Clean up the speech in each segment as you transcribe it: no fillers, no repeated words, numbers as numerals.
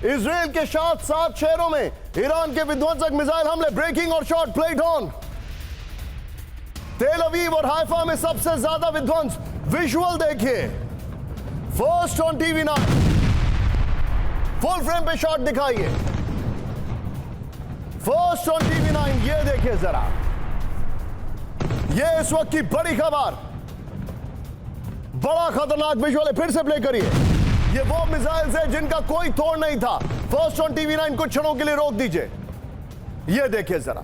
Israel के साथ 7 शहरों में ईरान के विध्वंसक मिसाइल हमले, ब्रेकिंग और शॉट प्लेट ऑन। तेल अवीव और हाइफा में सबसे ज्यादा विध्वंस। विजुअल देखिए, first on TV 9, full frame पे शॉट दिखाइए। फर्स्ट ऑन टीवी 9, ये देखिए जरा, ये इस वक्त की बड़ी खबर, बड़ा खतरनाक विजुअल है। फिर से प्ले करिए। ये वो मिसाइल्स है जिनका कोई तोड़ नहीं था। फर्स्ट ऑन टीवी 9 कुछ क्षणों के लिए रोक दीजिए। ये देखिए जरा,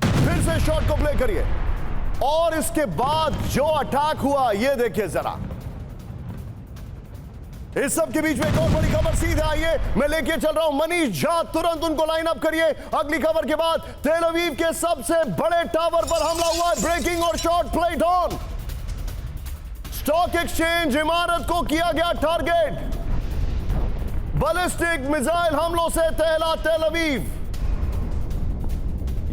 फिर से शॉट को प्ले करिए। और इसके बाद जो अटैक हुआ, ये देखिए जरा। इस सब के बीच में एक और बड़ी खबर सीधे आइए, मैं लेके चल रहा हूं मनीष झा, तुरंत उनको लाइन अप करिए। अगली खबर के बाद तेल अवीव के सबसे बड़े टावर पर हमला हुआ है, ब्रेकिंग और shot plate on. Stock exchange इमारत को किया गया टारगेट, बैलिस्टिक मिसाइल हमलों से तहला तेल अवीव।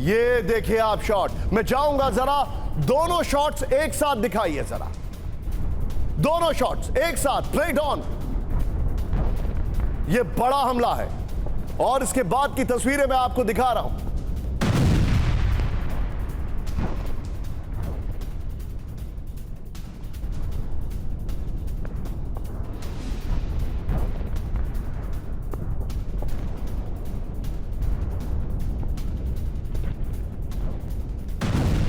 ये देखिए आप शॉट, मैं चाहूंगा जरा दोनों शॉट्स एक साथ दिखाइए जरा, दोनों शॉट्स एक साथ, प्लेट ऑन। ये बड़ा हमला है और इसके बाद की तस्वीरें मैं आपको दिखा रहा हूं।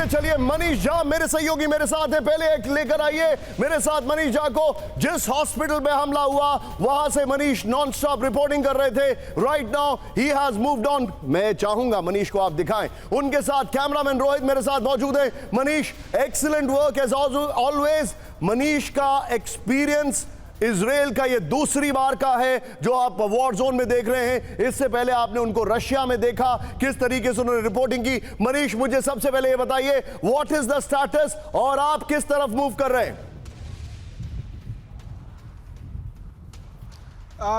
चलिए मनीष झा मेरे सहयोगी मेरे साथ है, पहले एक लेकर आइए मेरे साथ मनीष झा को। जिस हॉस्पिटल में हमला हुआ वहां से मनीष नॉन स्टॉप रिपोर्टिंग कर रहे थे। Right now he has moved on. मैं चाहूंगा मनीष को आप दिखाएं। उनके साथ कैमरामैन रोहित मेरे साथ मौजूद है। Manish, excellent work as always. Manish का एक्सपीरियंस इजराइल का ये दूसरी बार का है जो आप वॉर जोन में देख रहे हैं। इससे पहले आपने उनको रशिया में देखा, किस तरीके से उन्होंने रिपोर्टिंग की। मनीष, मुझे सबसे पहले ये बताइए, व्हाट इज द स्टेटस और आप किस तरफ मूव कर रहे हैं?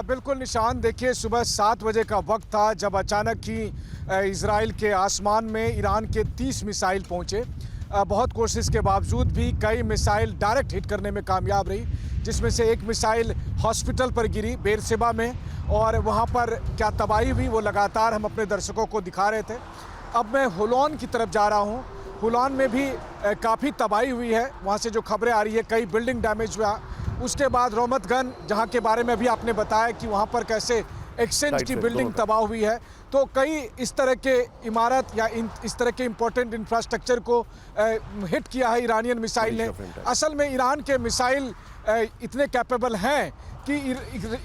बिल्कुल निशान, देखिए सुबह 7 बजे का वक्त था जब अचानक ही इजराइल के आसमान में ईरान के 30 मिसाइल पहुंचे। बहुत कोशिश के बावजूद भी कई मिसाइल डायरेक्ट हिट करने में कामयाब रही, जिसमें से एक मिसाइल हॉस्पिटल पर गिरी बेरशेबा में, और वहां पर क्या तबाही हुई वो लगातार हम अपने दर्शकों को दिखा रहे थे। अब मैं हुलॉन की तरफ जा रहा हूं। हुलॉन में भी काफ़ी तबाही हुई है, वहां से जो खबरें आ रही है, कई बिल्डिंग डैमेज हुआ। उसके बाद रोमतगन, जहां के बारे में भी आपने बताया कि वहां पर कैसे एक्सचेंज की बिल्डिंग तबाह हुई है। तो कई इस तरह के इमारत या इस तरह के इंपॉर्टेंट इंफ्रास्ट्रक्चर को हिट किया है ईरानियन मिसाइल ने। असल में ईरान के मिसाइल इतने कैपेबल हैं कि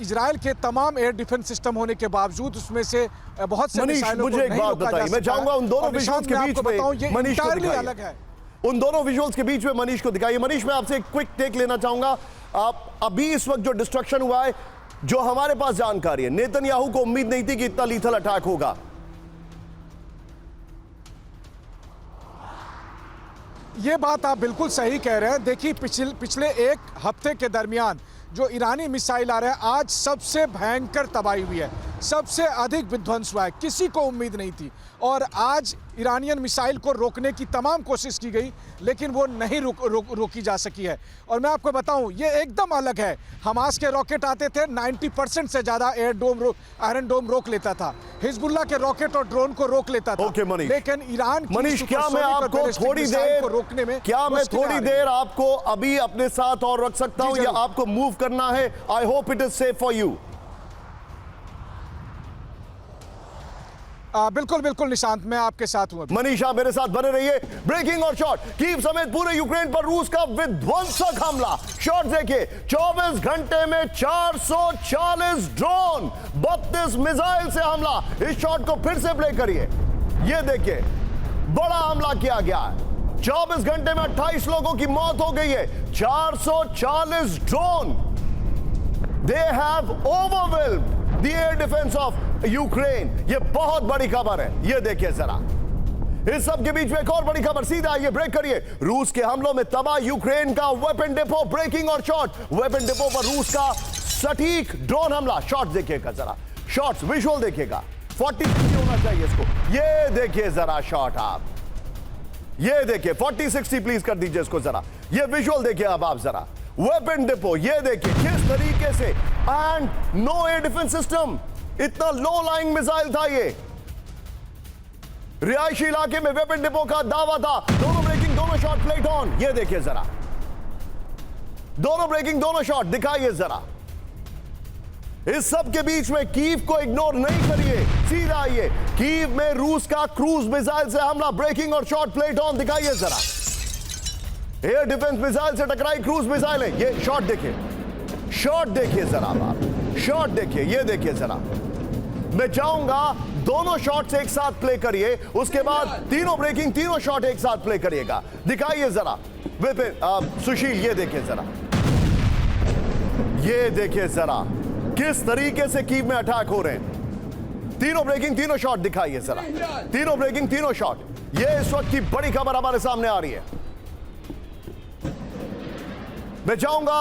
इजराइल के तमाम एयर डिफेंस सिस्टम होने के बावजूद उसमें से बहुत से मिसाइलों को नहीं रोका जा सकता। मैं चाहूंगा उन दोनों विजुअल्स के बीच में मनीष को दिखाइए। अलग है उन दोनों विजुअल्स के बीच में मनीष को दिखाइए। मनीष, मैं आपसे एक क्विक टेक लेना चाहूंगा। आप अभी इस वक्त जो डिस्ट्रक्शन हुआ है, जो हमारे पास जानकारी है, नेतन्याहू को उम्मीद नहीं थी कि इतना लीथल अटैक होगा। ये बात आप बिल्कुल सही कह रहे हैं। देखिए पिछले एक हफ्ते के दरमियान जो ईरानी मिसाइल आ रहे हैं, आज सबसे भयंकर तबाही हुई है, सबसे अधिक विध्वंस हुआ है। किसी को उम्मीद नहीं थी और आज ईरानियन मिसाइल को रोकने की तमाम कोशिश की गई, लेकिन वो नहीं रोकी जा सकी है। और मैं आपको बताऊं, ये एकदम अलग है। हमास के रॉकेट आते थे, 90% से ज़्यादा आयरन डोम रोक लेता था। हिजबुल्लाह के रॉकेट और ड्रोन को रोक लेता था। लेकिन ईरान मनीष, क्या मैं आपको थोड़ी देर रोकने में थोड़ी देर आपको अभी अपने साथ और रख सकता हूं या आपको मूव करना है? I hope it is safe for you. बिल्कुल बिल्कुल निशांत, मैं आपके साथ हूं। मनीष, आप मेरे साथ बने रहिए। ब्रेकिंग और शॉट, कीव समेत पूरे यूक्रेन पर रूस का विध्वंसक हमला। शॉट देखिए, 24 घंटे में 440 ड्रोन, 32 मिसाइल से हमला। इस शॉट को फिर से प्ले करिए। ये देखिए, बड़ा हमला किया गया है। 24 घंटे में 28 लोगों की मौत हो गई है। 440 drone, they have overwhelmed the air defence of Ukraine. ये बहुत बड़ी खबर है। ये देखिए जरा, इस सब के बीच में एक और बड़ी खबर सीधा आइए, ब्रेक करिए। रूस के हमलों में तबाह यूक्रेन का वेपन डिपो। ब्रेकिंग और शॉट, वेपन डिपो पर रूस का सटीक ड्रोन हमला। शॉट देखिएगा जरा, शॉट्स विजुअल देखिएगा। 40-60 होना चाहिए इसको। ये देखिए जरा शॉट, आप ये देखिए 40-60 प्लीज कर दीजिए इसको जरा। ये विजुअल देखिए अब आप जरा। वेपन डिपो, ये देखिए किस तरीके से, and no air defence system, इतना लो लाइंग मिसाइल था ये। रिहायशी इलाके में वेपन डिपो का दावा था। दोनों ब्रेकिंग, दोनों शॉट प्लेट ऑन, ये देखिए जरा, दोनों ब्रेकिंग, दोनों शॉट दिखाइए जरा। इस सब के बीच में कीव को इग्नोर नहीं करिए, सीधा आइए। कीव में रूस का क्रूज मिसाइल से हमला, ब्रेकिंग और शॉट प्लेट ऑन, दिखाइए जरा। एयर डिफेंस मिसाइल से टकराई क्रूज मिसाइल है। ये शॉट देखिए, शॉट देखिए जरा आप, शॉट देखिए, ये देखिए जरा। मैं चाहूंगा दोनों शॉट्स एक साथ प्ले करिए, उसके बाद तीनों ब्रेकिंग, तीनों शॉट एक साथ प्ले करिएगा। दिखाइए जरा विपिन, सुशील, ये देखिए जरा, ये देखिए जरा किस तरीके से कीव में अटैक हो रहे हैं। तीनों ब्रेकिंग, तीनों शॉट दिखाइए जरा, तीनों ब्रेकिंग, तीनों शॉट। ये इस वक्त की बड़ी खबर हमारे सामने आ रही है। मैं चाहूंगा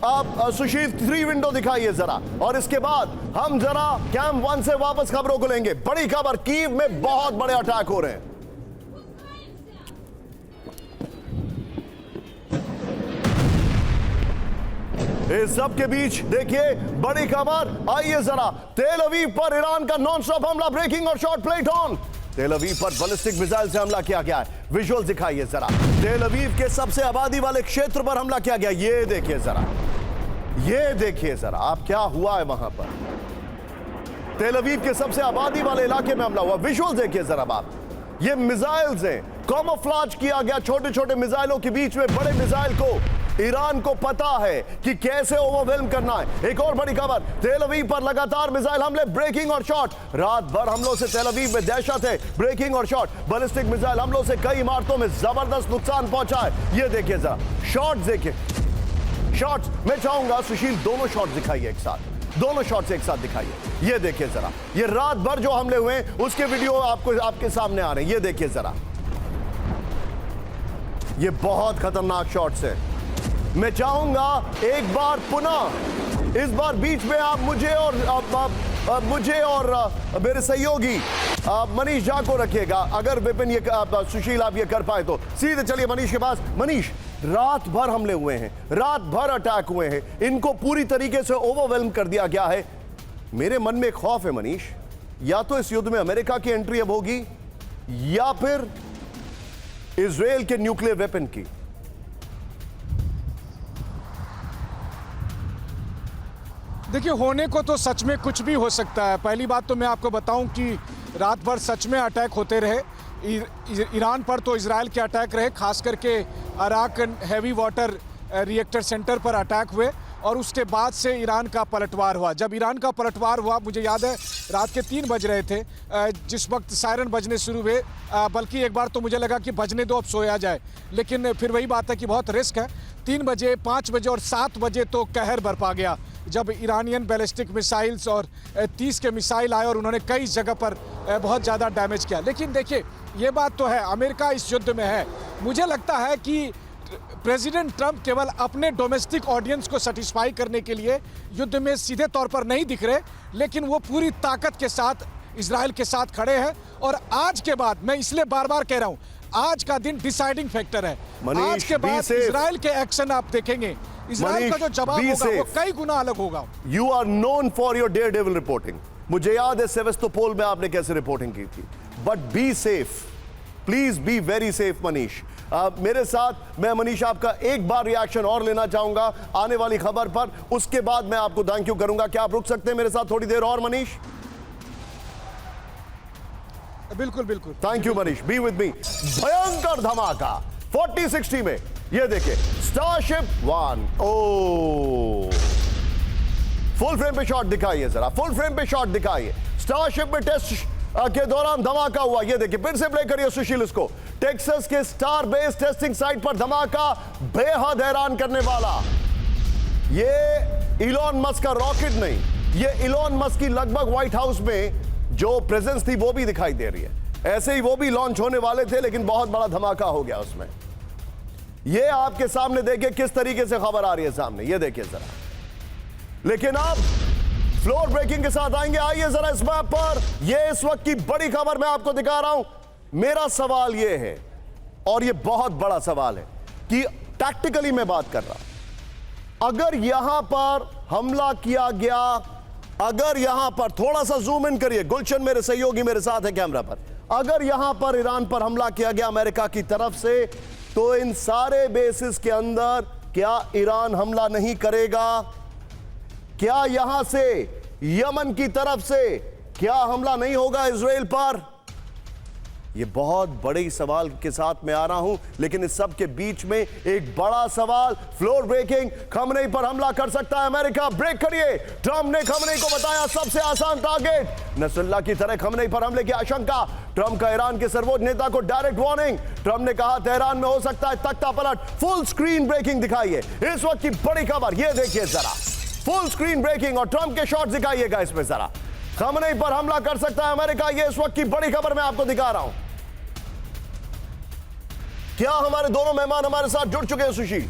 आप सुशील 3 विंडो दिखाइए जरा, और इसके बाद हम जरा कैंप 1 से वापस खबरों को लेंगे। बड़ी खबर, कीव में बहुत बड़े अटैक हो रहे हैं। इस सब के बीच देखिए बड़ी खबर, आइए जरा, तेल अवीव पर ईरान का नॉन स्टॉप हमला, ब्रेकिंग और शॉट प्लेट ऑन। तेल अवीव पर बैलिस्टिक मिसाइल से हमला किया गया है। विजुअल दिखाइए जरा, तेल अवीव के सबसे आबादी वाले क्षेत्र पर हमला किया गया। ये देखिए जरा, ये देखिए जरा आप, क्या हुआ है वहां पर। तेल अवीव के सबसे आबादी वाले इलाके में हमला हुआ। विजुअल देखिए जरा आप, ये मिसाइल्स हैं, कैमोफ्लेज किया गया छोटे छोटे मिसाइलों के बीच में बड़े मिसाइल को। ईरान को पता है कि कैसे ओवरवेल्म करना है। एक और बड़ी खबर, तेल अवीव पर लगातार मिसाइल हमले, ब्रेकिंग और शॉट। रात भर हमलों से तेल अवीव में दहशत है, ब्रेकिंग और शॉट। बैलिस्टिक मिसाइल हमलों से कई इमारतों में जबरदस्त नुकसान पहुंचा है। ये देखिए जरा, शॉट देखिए, शॉट्स। मैं चाहूंगा सुशील दोनों शॉट दिखाइए एक साथ, दोनों शॉट्स एक साथ दिखाइए। ये देखिए जरा, ये रात भर जो हमले हुए हैं उसके वीडियो आपको आपके सामने आ रहे हैं। ये देखिए जरा, ये बहुत खतरनाक शॉट्स है। मैं चाहूंगा एक बार पुनः, इस बार बीच में आप मुझे और मेरे सहयोगी मनीष झा को रखिएगा। अगर विपिन ये सुशील आप ये कर पाए तो सीधे चलिए मनीष के पास। मनीष, रात भर हमले हुए हैं, रात भर अटैक हुए हैं, इनको पूरी तरीके से ओवरवेल्म कर दिया गया है। मेरे मन में एक खौफ है मनीष, या तो इस युद्ध में अमेरिका की एंट्री अब होगी या फिर इजराइल के न्यूक्लियर वेपन की। देखिए, होने को तो सच में कुछ भी हो सकता है। पहली बात तो मैं आपको बताऊं कि रात भर सच में अटैक होते रहे। ईरान पर तो इजराइल के अटैक रहे, खास करके अराक हैवी वाटर रिएक्टर सेंटर पर अटैक हुए, और उसके बाद से ईरान का पलटवार हुआ। जब ईरान का पलटवार हुआ, मुझे याद है रात के 3 बज रहे थे जिस वक्त सायरन बजने शुरू हुए, बल्कि एक बार तो मुझे लगा कि बजने दो, अब सोया जाए, लेकिन फिर वही बात है कि बहुत रिस्क है। 3 बजे, 5 बजे और 7 बजे तो कहर बरपा गया जब ईरानियन बैलिस्टिक मिसाइल्स और 30 के मिसाइल आए और उन्होंने कई जगह पर बहुत ज़्यादा डैमेज किया। लेकिन देखिए, ये बात तो है, अमेरिका इस युद्ध में है। मुझे लगता है कि प्रेसिडेंट ट्रंप केवल अपने डोमेस्टिक ऑडियंस को सेटिस्फाई करने के लिए युद्ध में सीधे तौर पर नहीं दिख रहे, लेकिन वो पूरी ताकत के साथ इजराइल के साथ खड़े हैं। और आज के बाद, मैं इसलिए बार बार कह रहा हूं, आज का दिन डिसाइडिंग फैक्टर है। आज के बाद इजराइल के एक्शन आप देखेंगे, इजराइल का जो जवाब होगा वो कई गुना अलग होगा। You are known for your daredevil reporting. मुझे याद है सेवेस्तोपोल में आपने कैसे रिपोर्टिंग की थी, but be safe, please be very safe Manish. मेरे साथ मैं मनीष आपका एक बार रिएक्शन और लेना चाहूंगा आने वाली खबर पर, उसके बाद मैं आपको थैंक यू करूंगा। क्या आप रुक सकते हैं मेरे साथ थोड़ी देर और मनीष? बिल्कुल बिल्कुल, thank you Manish, be with me. भयंकर धमाका 4060 में, ये देखिए स्टारशिप 1। ओ, फुल फ्रेम पे शॉट दिखाइए जरा, फुल फ्रेम पे शॉट दिखाइए। स्टारशिप में टेस्ट के दौरान धमाका हुआ, ये देखिए, फिर से प्ले करिए सुशील इसको। टेक्सास के स्टार बेस टेस्टिंग साइट पर धमाका, बेहद हैरान करने वाला। ये इलॉन मस्क का रॉकेट नहीं, ये इलॉन मस्क की लगभग व्हाइट हाउस में जो प्रेजेंस थी वो भी दिखाई दे रही है। ऐसे ही वो भी लॉन्च होने वाले थे, लेकिन बहुत बड़ा धमाका हो गया उसमें। ये आपके सामने देखिए किस तरीके से खबर आ रही है सामने, ये देखिए जरा। लेकिन अब फ्लोर ब्रेकिंग के साथ आएंगे, आइए जरा इस मैप पर। ये इस वक्त की बड़ी खबर मैं आपको दिखा रहा हूं। मेरा सवाल यह है, और यह बहुत बड़ा सवाल है, कि टैक्टिकली मैं बात कर रहा हूं, अगर यहां पर हमला किया गया, अगर यहां पर थोड़ा सा जूम इन करिए, गुलशन मेरे सहयोगी मेरे साथ है कैमरा पर, अगर यहां पर ईरान पर हमला किया गया अमेरिका की तरफ से, तो इन सारे बेसिस के अंदर क्या ईरान हमला नहीं करेगा? क्या यहां से यमन की तरफ से क्या हमला नहीं होगा इजराइल पर? यह बहुत बड़े सवाल के साथ मैं आ रहा हूं, लेकिन इस सब के बीच में एक बड़ा सवाल, फ्लोर ब्रेकिंग, खमनेई पर हमला कर सकता है अमेरिका, ब्रेक करिए। ट्रंप ने खमनेई को बताया सबसे आसान टारगेट, नसरुल्लाह की तरह खमनेई पर हमले की आशंका। ट्रंप का ईरान के सर्वोच्च नेता को डायरेक्ट वार्निंग। ट्रंप ने कहा तेहरान में हो सकता है तख्ता पलट। फुल स्क्रीन ब्रेकिंग दिखाइए इस वक्त की बड़ी खबर, यह देखिए जरा, फुल स्क्रीन ब्रेकिंग और ट्रंप के शॉट दिखाइएगा इसमें जरा। खमनेई पर हमला कर सकता है अमेरिका, यह इस वक्त की बड़ी खबर मैं आपको दिखा रहा हूं। क्या हमारे दोनों मेहमान हमारे साथ जुड़ चुके हैं सुशील?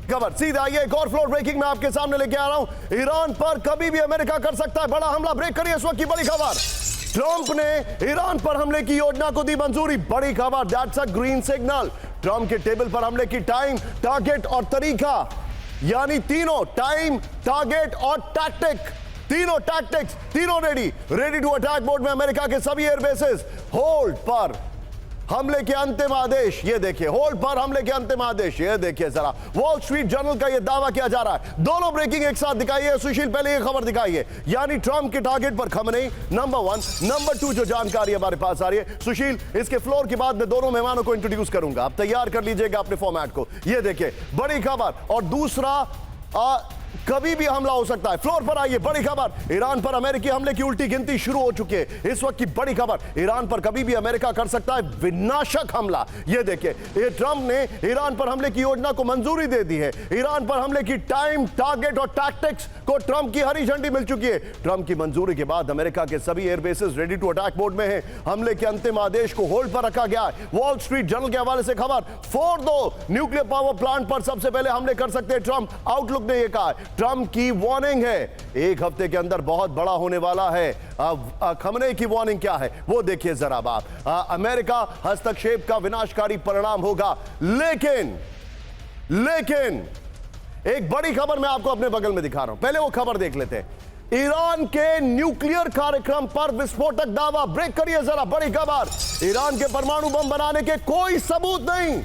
खबर सीधा आइए, एक और फ्लोर ब्रेकिंग में आपके सामने लेके आ रहा हूं। ईरान पर कभी भी अमेरिका कर सकता है बड़ा हमला, ब्रेक करिए इस वक्त की बड़ी खबर। ट्रंप ने ईरान पर हमले की योजना को दी मंजूरी, बड़ी खबर, that's a green signal. Trump के टेबल पर हमले की टाइम, टारगेट और तरीका, यानी तीनों टाइम, टारगेट और टैक्टिक, तीनों टैक्टिक्स, तीनों रेडी टू अटैक मोड में। अमेरिका के सभी एयरबेसेस होल्ड पर हमले के अंतिम आदेश, ये देखिए, होल्ड पर हमले के अंतिम आदेश, ये देखिए जरा, वॉल स्ट्रीट जर्नल का ये दावा किया जा रहा है। दोनों ब्रेकिंग एक साथ दिखाइए सुशील, पहले ये खबर दिखाइए, यानी ट्रंप के टारगेट पर खमनेई नंबर 1, नंबर 2 जो जानकारी हमारे पास आ रही है। सुशील, इसके फ्लोर के बाद मैं दोनों मेहमानों को इंट्रोड्यूस करूंगा, आप तैयार कर लीजिएगा अपने फॉर्मेट को। ये देखिए बड़ी खबर, और दूसरा कभी भी हमला हो सकता है। फ्लोर पर आइए, बड़ी खबर, ईरान पर अमेरिकी हमले की उल्टी गिनती शुरू हो चुकी है। इस वक्त की बड़ी खबर, ईरान पर कभी भी अमेरिका कर सकता है विनाशक हमला। यह देखिए, ये ट्रंप ने ईरान पर हमले की योजना को मंजूरी दे दी है। ईरान पर हमले की टाइम, टारगेट और टैक्टिक्स को ट्रंप की हरी झंडी मिल चुकी है। ट्रंप की मंजूरी के बाद अमेरिका के सभी airbases ready to attack mode में हैं। हमले के अंतिम आदेश को होल्ड पर रखा गया है। वॉल स्ट्रीट जर्नल के हवाले से खबर, फोर्डो न्यूक्लियर पावर प्लांट पर सबसे पहले हमले कर सकते हैं ट्रंप, आउटलुक ने यह कहा। ट्रंप की वार्निंग है, एक हफ्ते के अंदर बहुत बड़ा होने वाला है। खमनेई की वार्निंग क्या है वो देखिए जरा आप। अमेरिका हस्तक्षेप का विनाशकारी परिणाम होगा, लेकिन एक बड़ी खबर मैं आपको अपने बगल में दिखा रहा हूं, पहले वो खबर देख लेते हैं। ईरान के न्यूक्लियर कार्यक्रम पर विस्फोटक दावा, ब्रेक करिए जरा, बड़ी खबर, ईरान के परमाणु बम बनाने के कोई सबूत नहीं,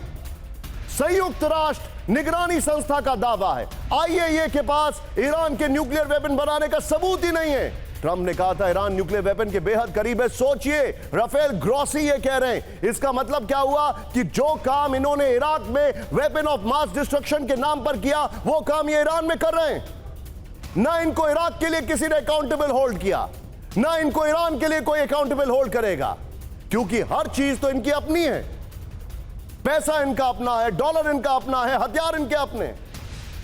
संयुक्त राष्ट्र निगरानी संस्था का दावा है। आईएईए के पास ईरान के न्यूक्लियर वेपन बनाने का सबूत ही नहीं है। ट्रंप ने कहा था ईरान न्यूक्लियर वेपन के बेहद करीब है। सोचिए, राफेल ग्रॉसी ये कह रहे हैं। इसका मतलब क्या हुआ कि जो काम इन्होंने इराक में वेपन ऑफ मास डिस्ट्रक्शन के नाम पर किया, वो काम ये ईरान में कर रहे हैं। ना इनको इराक के लिए किसी ने अकाउंटेबल होल्ड किया, ना इनको ईरान के लिए कोई अकाउंटेबल होल्ड करेगा, क्योंकि हर चीज तो इनकी अपनी है। पैसा इनका अपना है, डॉलर इनका अपना है, हथियार इनके अपने।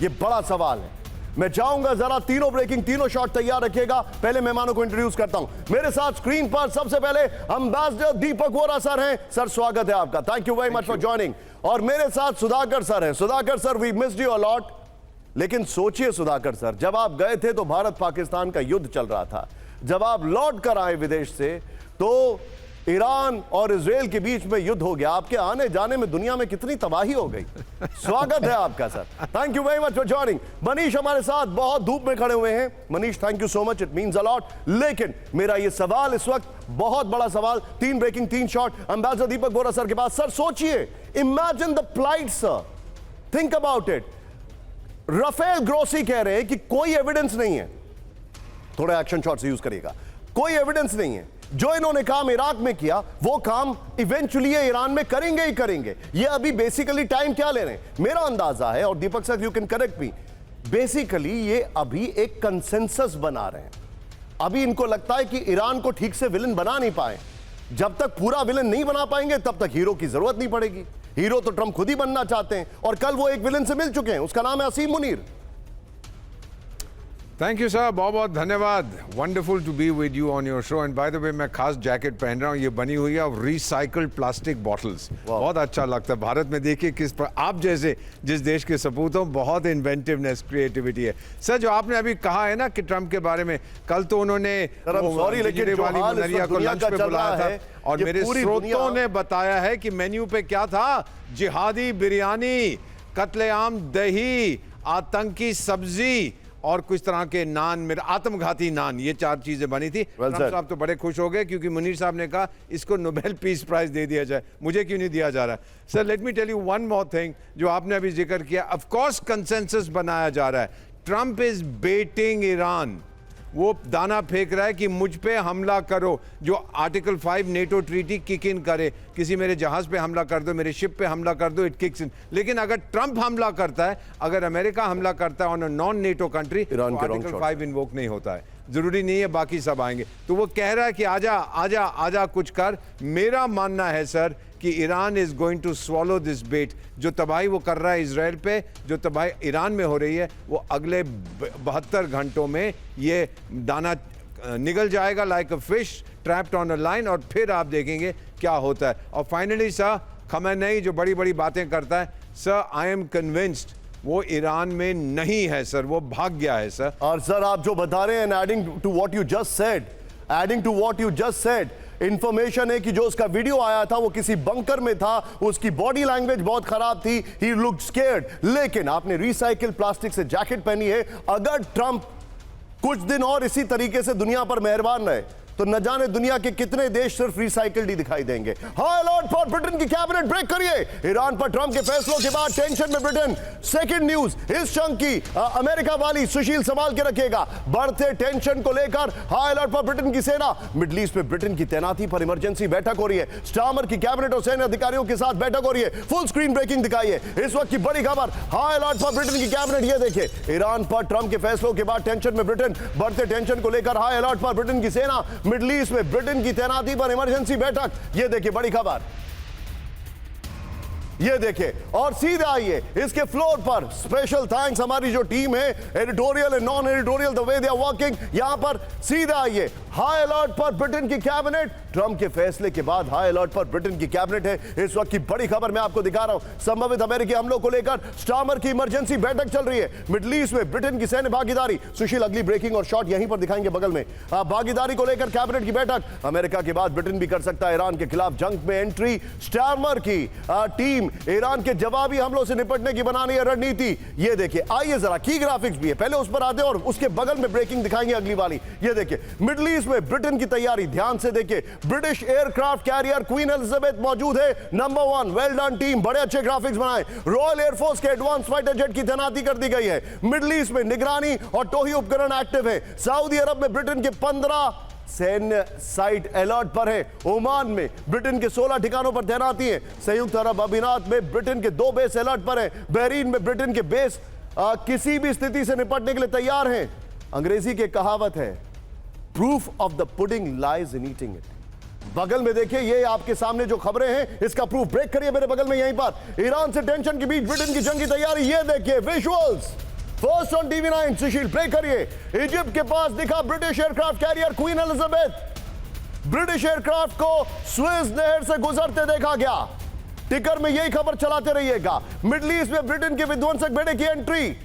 ये बड़ा सवाल है। मैं चाहूंगा जरा तीनों ब्रेकिंग, तीनों शॉट तैयार रखिएगा। पहले मेहमानों को इंट्रोड्यूस करता हूं। मेरे साथ स्क्रीन पर सबसे पहले एम्बेसडर दीपक वोरा सर हैं। सर, स्वागत है आपका, thank you very much for joining. और मेरे साथ सुधाकर सर हैं। Sudhakar sir, we missed you a lot. लेकिन सोचिए सुधाकर सर, जब आप गए थे तो भारत पाकिस्तान का युद्ध चल रहा था। जब आप लौट कर आए विदेश से तो ईरान और इजराइल के बीच में युद्ध हो गया। आपके आने जाने में दुनिया में कितनी तबाही हो गई। स्वागत है आपका sir, thank you very much for joining. Manish हमारे साथ बहुत धूप में खड़े हुए हैं। Manish, thank you so much, it means a lot. लेकिन मेरा ये सवाल इस वक्त बहुत बड़ा सवाल, 3 breaking 3 shot ambassador Deepak Vora sir के पास। सर सोचिए, imagine the plight sir, think about it. Rafael Grossi कह रहे हैं कि कोई एविडेंस नहीं है, थोड़ा एक्शन शॉट से यूज करिएगा, कोई एविडेंस नहीं है। जो इन्होंने काम इराक में किया वो काम इवेंचुअली ये ईरान में करेंगे ही करेंगे। ये अभी बेसिकली टाइम क्या ले रहे हैं, मेरा अंदाजा है, और Deepak sir you can correct me, basically ये अभी एक कंसेंसस बना रहे हैं। अभी इनको लगता है कि ईरान को ठीक से विलन बना नहीं पाए। जब तक पूरा विलन नहीं बना पाएंगे तब तक हीरो की जरूरत नहीं पड़ेगी। हीरो तो ट्रंप खुद ही बनना चाहते हैं, और कल वो एक विलन से मिल चुके हैं, उसका नाम है Asim Munir. Thank you sir, बहुत बहुत धन्यवाद। Wonderful to be with you on your show. And by the way, मैं खास जैकेट पहन रहा हूँ, ये बनी हुई है रिसाइकल्ड प्लास्टिक बॉटल्स। बहुत अच्छा लगता है। भारत में देखिए किस पर आप जैसे जिस देश के सपूत हो, बहुत इन्वेंटिवनेस, क्रिएटिविटी है। सर, जो आपने अभी कहा है ना कि ट्रंप के बारे में, कल तो उन्होंने सॉरी लेकिन वाली मुनरिया को लंच पे बुलाया था और मेरे स्रोतों ने बताया है कि मेन्यू पे क्या था? जिहादी बिरयानी, कत्लेआम दही, आतंकी सब्जी और कुछ तरह के नान, मेरा आत्मघाती नान, ये 4 चीजें बनी थी। ट्रंप साहब तो बड़े खुश हो गए क्योंकि मुनीर साहब ने कहा इसको नोबेल पीस प्राइज दे दिया जाए। मुझे क्यों नहीं दिया जा रहा? Sir, let me tell you one more thing जो आपने अभी जिक्र किया। ऑफ कोर्स कंसेंसस बनाया जा रहा है। Trump is betting Iran. वो दाना फेंक रहा है कि मुझ पे हमला करो, जो article 5 NATO treaty kick in करे। किसी मेरे जहाज पे हमला कर दो, मेरे शिप पे हमला कर दो, इट किक्स इन। लेकिन अगर ट्रंप हमला करता है, अगर अमेरिका हमला करता है on a non NATO country, तो आर्टिकल 5 इन्वोक नहीं होता है। जरूरी नहीं है बाकी सब आएंगे। तो वो कह रहा है कि आजा आजा आजा कुछ कर। मेरा मानना है सर कि Iran is going to swallow this bait. जो तबाही वो कर रहा है इजराइल पे, जो तबाही ईरान में हो रही है, वो अगले 72 घंटों में ये दाना निगल जाएगा like a fish trapped on a line, और फिर आप देखेंगे क्या होता है। और फाइनली सर, खमेनेई जो बड़ी बड़ी बातें करता है, सर आई एम कन्विंस्ड वो ईरान में नहीं है सर, वो भाग गया है सर। और सर आप जो बता रहे हैं, adding to what you just said, information है कि जो उसका वीडियो आया था वो किसी बंकर में था, उसकी बॉडी लैंग्वेज बहुत खराब थी, ही लुक्ड स्केयर्ड। लेकिन आपने रिसाइकिल प्लास्टिक से जैकेट पहनी है। अगर ट्रंप कुछ दिन और इसी तरीके से दुनिया पर मेहरबान रहे तो न जाने दुनिया के कितने देश सिर्फ रिसाइकिल्ड ही दिखाई देंगे। हाई अलर्ट फॉर ब्रिटेन की कैबिनेट ब्रेक करिए। ईरान पर ट्रंप के फैसलों के बाद टेंशन में ब्रिटेन। सेकंड न्यूज, इस चंक की अमेरिका वाली सुशील संभाल के रखेगा। बढ़ते टेंशन को लेकर हाई अलर्ट फॉर ब्रिटेन की सेना। मिडल ईस्ट में ब्रिटेन की तैनाती पर इमरजेंसी बैठक हो रही है। स्टार्मर की कैबिनेट और सैन्य अधिकारियों के साथ बैठक हो रही है। फुल स्क्रीन ब्रेकिंग दिखाइए इस वक्त की बड़ी खबर। हाई अलर्ट फॉर ब्रिटेन की कैबिनेट। ये देखिए, ईरान पर ट्रंप के फैसलों के बाद टेंशन में ब्रिटेन। बढ़ते टेंशन को लेकर हाई अलर्ट फॉर ब्रिटेन की सेना। मिडल ईस्ट में ब्रिटेन की तैनाती पर इमरजेंसी बैठक। ये देखिए बड़ी खबर, ये देखिए। और सीधे आइए इसके फ्लोर पर। स्पेशल थैंक्स हमारी जो टीम है, editorial and non editorial, the way they are working. यहां पर सीधे आइए। हाई अलर्ट पर ब्रिटेन की कैबिनेट। ट्रंप के फैसले के बाद हाई अलर्ट पर ब्रिटेन की कैबिनेट है। इस वक्त की बड़ी खबर मैं आपको दिखा रहा हूं। संभावित अमेरिकी हमलों को लेकर स्टार्मर की इमरजेंसी बैठक चल रही है। मिडल ईस्ट में ब्रिटेन की सैन्य भागीदारी। सुशील अगली ब्रेकिंग और शॉट यहीं पर दिखाएंगे बगल में। भागीदारी को लेकर कैबिनेट की बैठक। अमेरिका के बाद ब्रिटेन भी कर सकता है ईरान के खिलाफ जंग में एंट्री। स्टार्मर की टीम ईरान के जवाबी हमलों से निपटने की बनानी है रणनीति। ये देखिए, आइए जरा की ग्राफिक्स भी है, पहले उस पर आते हैं और उसके बगल में ब्रेकिंग दिखाएंगे अगली वाली। ये देखिए मिडल ईस्ट में ब्रिटेन की तैयारी। ध्यान से देखिए, British aircraft carrier Queen Elizabeth मौजूद है। नंबर 1, वेल डन टीम, बड़े अच्छे ग्राफिक्स बनाए। रॉयल एयरफोर्स के एडवांस फाइटर जेट की तैनाती कर दी गई है। मिडल ईस्ट में निगरानी और टोही उपकरण एक्टिव है। सऊदी अरब में ब्रिटेन के 15 सैन्य साइट अलर्ट पर है। ओमान में ब्रिटेन के 16 ठिकानों पर तैनाती है। संयुक्त अरब अमीरात में ब्रिटेन के 2 बेस अलर्ट पर है। बहरीन में ब्रिटेन के बेस किसी भी स्थिति से निपटने के लिए तैयार हैं। अंग्रेजी की कहावत है, proof of the pudding lies in eating it. बगल में देखिए, ये आपके सामने जो खबरें हैं इसका प्रूफ। ब्रेक करिए मेरे बगल में यहीं पर। ईरान से टेंशन के बीच ब्रिटेन की जंग की तैयारी। ये देखिए visuals, first on TV 9। Sushil break करिए। इजिप्ट के पास दिखा British aircraft carrier Queen Elizabeth. British aircraft को स्विस नहर से गुजरते देखा गया। टिकर में यही खबर चलाते रहिएगा। मिडल ईस्ट में ब्रिटेन के विध्वंसक बेड़े की एंट्री।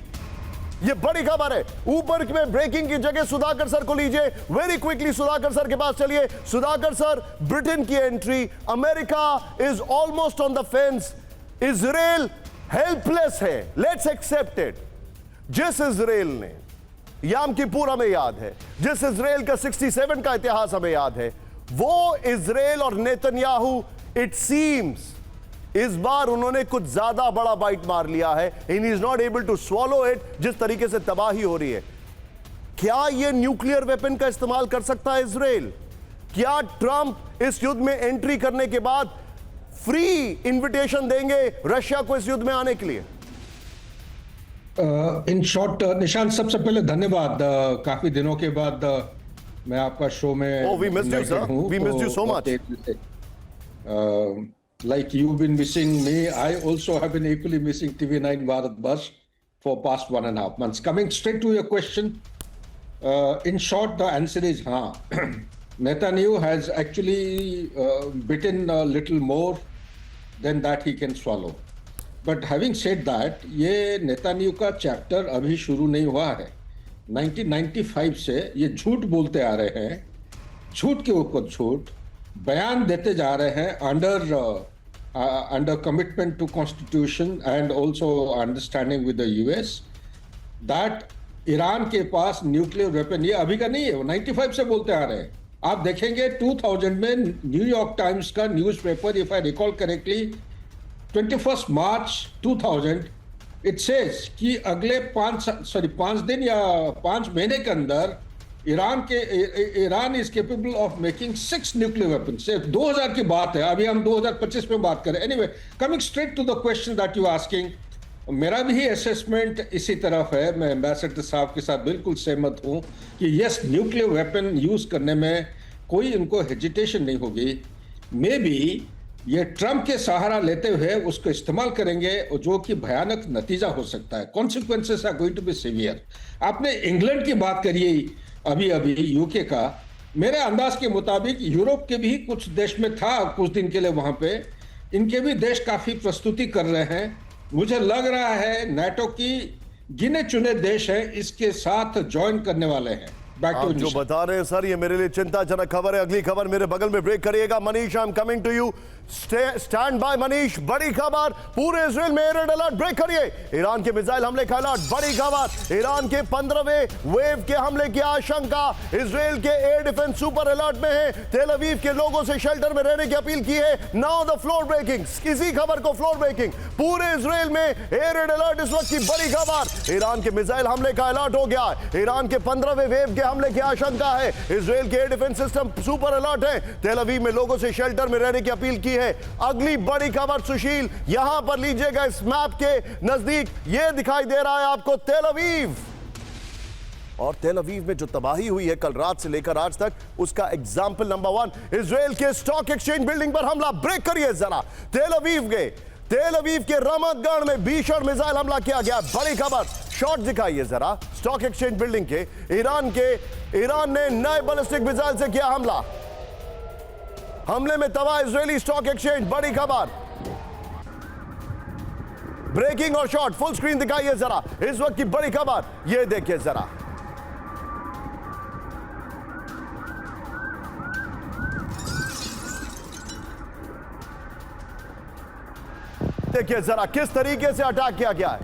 ये बड़ी खबर है। ऊपर में ब्रेकिंग की जगह सुधाकर सर को लीजिए। वेरी क्विकली सुधाकर सर के पास चलिए। सुधाकर सर, ब्रिटेन की एंट्री। America is almost on the fence. Israel helpless है। Let's accept it. जिस इजराइल ने, याम किपुर हमें याद है, जिस इजराइल का 67 का इतिहास हमें याद है, वो इजराइल और नेतन्याहू इट सीम्स इस बार उन्होंने कुछ ज्यादा बड़ा बाइट मार लिया है। And he is not able to swallow it. जिस तरीके से तबाही हो रही है, क्या यह न्यूक्लियर वेपन का इस्तेमाल कर सकता है इजराइल? क्या ट्रंप इस युद्ध में एंट्री करने के बाद फ्री इन्विटेशन देंगे रशिया को इस युद्ध में आने के लिए? इन शॉर्ट निशांत, सबसे पहले धन्यवाद। काफी दिनों के बाद मैं आपका शो में Oh, we missed you, sir. We missed you so much. Like you've been missing me, I also have been equally missing TV9 Bharat Bus for past 1.5 months. Coming straight to your question, In short, the answer is हाँ. Netanyahu has actually bitten a little more than that he can swallow. But having said that, ये Netanyahu का chapter अभी शुरू नहीं हुआ है. 1995 से ये झूठ बोलते आ रहे हैं, झूठ के ऊपर झूठ बयान देते जा रहे हैं under commitment to constitution and also understanding with the US that Iran के पास न्यूक्लियर वेपन, ये अभी का नहीं है, वो 95 से बोलते आ रहे हैं. आप देखेंगे 2000 में न्यूयॉर्क टाइम्स का newspaper, if I recall correctly, 21 March 2000, it says कि अगले 5 दिन या 5 महीने के अंदर Iran is capable of making 6 nuclear weapon. सिर्फ 2000 की बात है, अभी हम 2025 में बात करें. Anyway, coming straight to the question that you asking, मेरा भी असेसमेंट इसी तरफ है. मैं एम्बेसडर साहब के साथ बिल्कुल सहमत हूं कि यस, न्यूक्लियर वेपन यूज करने में कोई इनको हेजिटेशन नहीं होगी. मे बी ये ट्रंप के सहारा लेते हुए उसको इस्तेमाल करेंगे, जो कि भयानक नतीजा हो सकता है. Consequences are going to be severe. आपने इंग्लैंड की बात करिए अभी यूके का. मेरे अंदाज के मुताबिक यूरोप के भी कुछ देश में था कुछ दिन के लिए वहां पे, इनके भी देश काफी प्रस्तुति कर रहे हैं. मुझे लग रहा है नाटो की गिने चुने देश हैं इसके साथ ज्वाइन करने वाले हैं. आप जो बता रहे हैं सर, ये मेरे लिए चिंताजनक खबर है. अगली खबर मेरे बगल में ब्रेक करिएगा. Manish, I am coming to you. Stand by Manish. बड़ी खबर, पूरे इजराइल में रेड अलर्ट. ब्रेक करिए. ईरान के मिसाइल हमले का अलर्ट. बड़ी खबर, ईरान के 15वें वेव के हमले की आशंका. इजराइल के एयर डिफेंस सुपर अलर्ट में है. तेल अवीव के लोगों से शेल्टर में रहने की अपील की है. Now the floor breaking. इसी खबर को फ्लोर ब्रेकिंग. पूरे इजराइल में एयर रेड अलर्ट इस वक्त की बड़ी खबर. ईरान के मिसाइल हमले का अलर्ट हो गया. ईरान के 15वें वेव के हमले की आशंका है. इजराइल के air defence system super alert है. तेल अवीव में लोगों से शेल्टर में रहने की अपील की है. अगली बड़ी खबर सुशील, यहां पर लीजिएगा, इस मैप के नजदीक ये दिखाई दे रहा है आपको तेल अवीव. और तेल अवीव में जो तबाही हुई है कल रात से लेकर आज तक, उसका एग्जाम्पल नंबर 1, इजराइल के स्टॉक एक्सचेंज बिल्डिंग पर हमला. ब्रेक करिए जरा. तेल अवीव के रमतगढ़ में भीषण मिसाइल हमला किया गया. बड़ी खबर, शॉट दिखाइए जरा. स्टॉक एक्सचेंज बिल्डिंग के ईरान ने नए बैलिस्टिक मिसाइल से किया हमला. हमले में तबाह इजरायली स्टॉक एक्सचेंज. बड़ी खबर, ब्रेकिंग और शॉट. फुल स्क्रीन दिखाइए जरा इस वक्त की बड़ी खबर. यह देखिए जरा, देखिए जरा किस तरीके से अटैक किया गया है.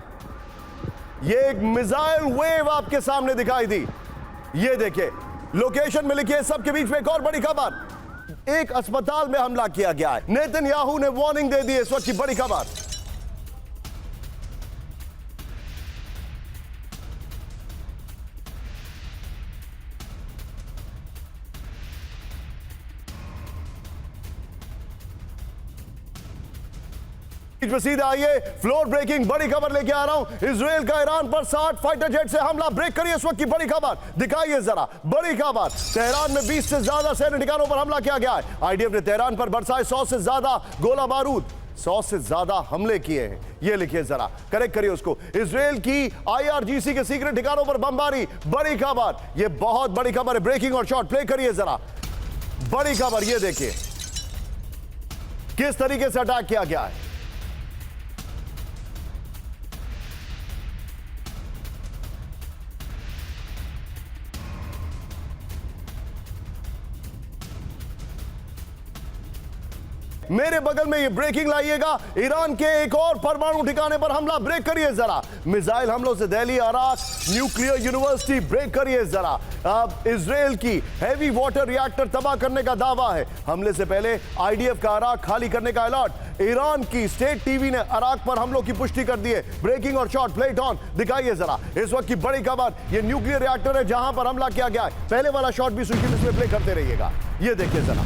यह एक मिसाइल वेव आपके सामने दिखाई दी. यह देखिए, लोकेशन में लिखिए. सबके बीच में एक और बड़ी खबर, एक अस्पताल में हमला किया गया है. नेतन्याहू ने वार्निंग दे दी है. इस वक्त की बड़ी खबर, सीधे आइए. फ्लोर ब्रेकिंग बड़ी खबर लेके आ रहा हूं. इजराइल का ईरान पर 60 फाइटर जेट से हमला. ब्रेक करिए. इस वक्त की बड़ी खबर दिखाइए जरा. बड़ी खबर, तेहरान में 20 से ज्यादा सैन्य ठिकानों पर हमला किया गया है. आईडीएफ ने तेहरान पर बरसाए 100 से ज्यादा गोला बारूद. 100 से ज्यादा हमले किए हैं. ये लिखिए जरा, करेक्ट करिए उसको. इजराइल की आईआरजीसी के सीक्रेट ठिकानों पर बमबारी. बड़ी खबर, ये बहुत बड़ी खबर है. ब्रेकिंग और शॉट प्ले करिए जरा. बड़ी खबर, ये देखिए किस तरीके से अटैक किया गया है. मेरे बगल में ये ब्रेकिंग लाइएगा. ईरान के एक और परमाणु ठिकाने पर हमला. ब्रेक करिए जरा. मिसाइल हमलों से Delhi, Iraq, nuclear university. Break करिए जरा. अब इजराइल की हैवी वाटर रिएक्टर तबाह करने का दावा है. हमले से पहले आईडीएफ का इराक खाली करने का अलर्ट. ईरान की स्टेट टीवी ने इराक पर हमलों की पुष्टि कर दी है. ब्रेकिंग और शॉट प्लेट ऑन दिखाइए जरा. इस वक्त की बड़ी खबर, ये न्यूक्लियर रिएक्टर है जहां पर हमला किया गया है. पहले वाला शॉट भी सुशील इसमें प्ले करते रहिएगा. ये देखिए जरा.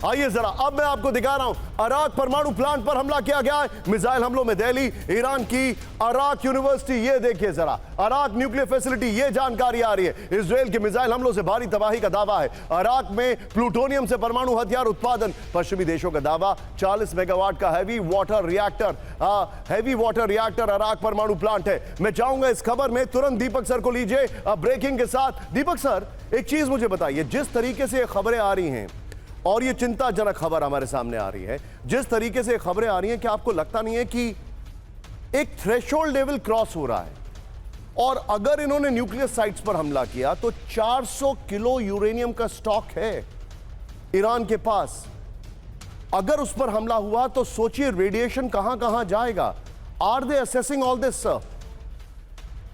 आइए जरा अब मैं आपको दिखा रहा हूं, अराक परमाणु प्लांट पर हमला किया गया है। मिसाइल हमलों में दिल्ली, ईरान की अराक यूनिवर्सिटी, ये देखिए जरा, अराक न्यूक्लियर फैसिलिटी, ये जानकारी आ रही है। इजराइल के मिसाइल हमलों से भारी तबाही का दावा है। अराक में प्लूटोनियम से परमाणु हथियार उत्पादन, पश्चिमी देशों का दावा। 40 मेगावाट का हैवी वाटर रिएक्टर अराक परमाणु प्लांट है। मैं चाहूंगा इस खबर में तुरंत दीपक सर को लीजिए ब्रेकिंग के साथ। दीपक सर, एक चीज मुझे बताइए, जिस तरीके से खबरें आ रही हैं और ये चिंताजनक खबर हमारे सामने आ रही है, जिस तरीके से खबरें आ रही हैं, क्या आपको लगता नहीं है कि एक थ्रेशोल्ड लेवल क्रॉस हो रहा है? और अगर इन्होंने न्यूक्लियर साइट्स पर हमला किया तो 400 किलो यूरेनियम का स्टॉक है ईरान के पास। अगर उस पर हमला हुआ तो सोचिए रेडिएशन कहां कहां जाएगा। Are they assessing all this sir?